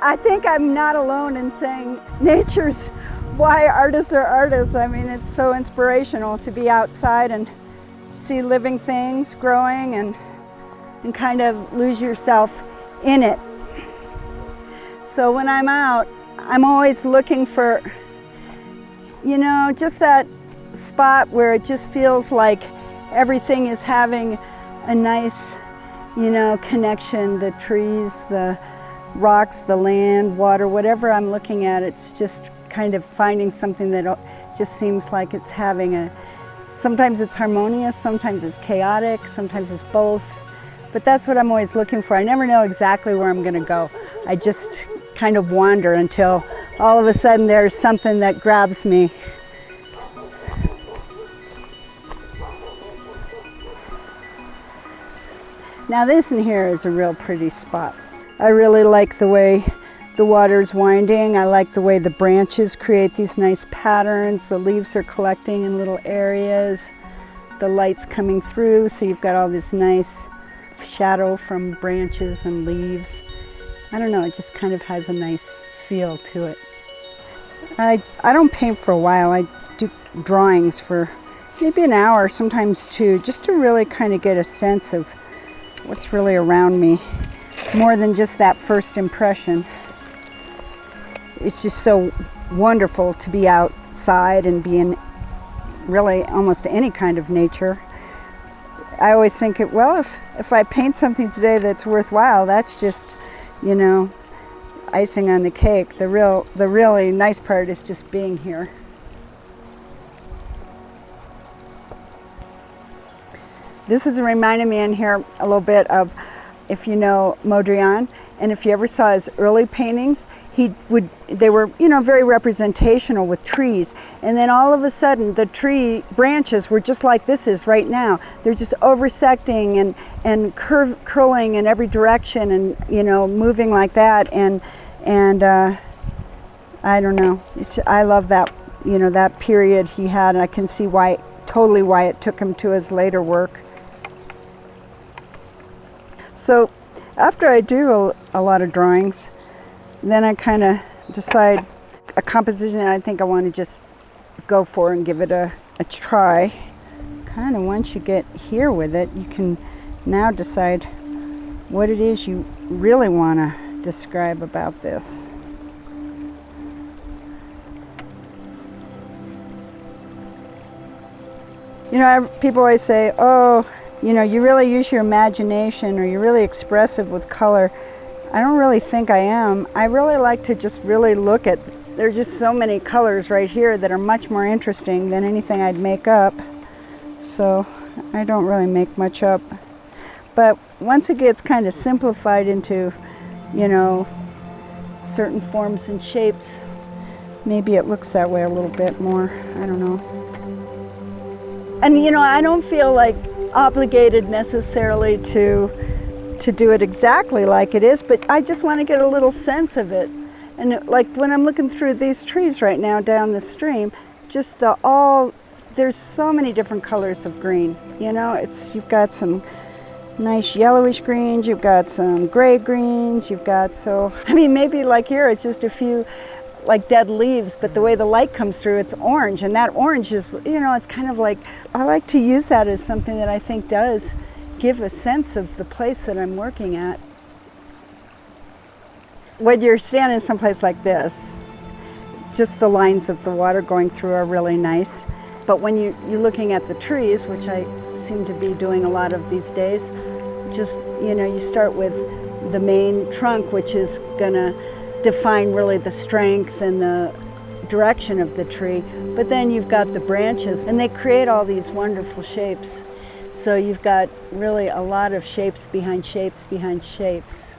I think I'm not alone in saying nature's why artists are artists. I mean, it's so inspirational to be outside and see living things growing and kind of lose yourself in it. So when I'm out, I'm always looking for, you know, just that spot where it just feels like everything is having a nice, you know, connection. The trees, the rocks, the land, water, whatever I'm looking at, it's just kind of finding something that just seems like it's having a, sometimes it's harmonious, sometimes it's chaotic, sometimes it's both. But that's what I'm always looking for. I never know exactly where I'm gonna go. I just kind of wander until all of a sudden there's something that grabs me. Now this in here is a real pretty spot. I really like the way the water's winding. I like the way the branches create these nice patterns. The leaves are collecting in little areas. The light's coming through, so you've got all this nice shadow from branches and leaves. I don't know, it just kind of has a nice feel to it. I don't paint for a while. I do drawings for maybe an hour, sometimes two, just to really kind of get a sense of what's really around me, more than just that first impression. It's just so wonderful to be outside and be in really almost any kind of nature. I always think, well, if I paint something today that's worthwhile, that's just, you know, icing on the cake. The really nice part is just being here. This is reminding me in here a little bit of, if you know Mondrian, and if you ever saw his early paintings, they were, you know, very representational with trees. And then all of a sudden, the tree branches were just like this is right now. They're just oversecting and curling in every direction, and, you know, moving like that. And I don't know. I love that, you know, that period he had, and I can see totally why it took him to his later work. So after I do a lot of drawings, then I kind of decide a composition that I think I want to just go for and give it a try. Kind of once you get here with it, you can now decide what it is you really want to describe about this. You know, people always say, oh, you know, you really use your imagination, or you're really expressive with color. I don't really think I am. I really like to just really look at, there's just so many colors right here that are much more interesting than anything I'd make up. So I don't really make much up. But once it gets kind of simplified into, you know, certain forms and shapes, maybe it looks that way a little bit more. I don't know. And, you know, I don't feel like obligated necessarily to do it exactly like it is, but I just want to get a little sense of it. And like when I'm looking through these trees right now down the stream, just there's so many different colors of green. You know, you've got some nice yellowish greens, you've got some gray greens, I mean, maybe like here it's just a few like dead leaves, but the way the light comes through, it's orange, and that orange is, you know, it's kind of like, I like to use that as something that I think does give a sense of the place that I'm working at. When you're standing someplace like this, just the lines of the water going through are really nice. But when you're looking at the trees, which I seem to be doing a lot of these days, just, you know, you start with the main trunk, which is gonna define really the strength and the direction of the tree. But then you've got the branches, and they create all these wonderful shapes. So you've got really a lot of shapes behind shapes behind shapes.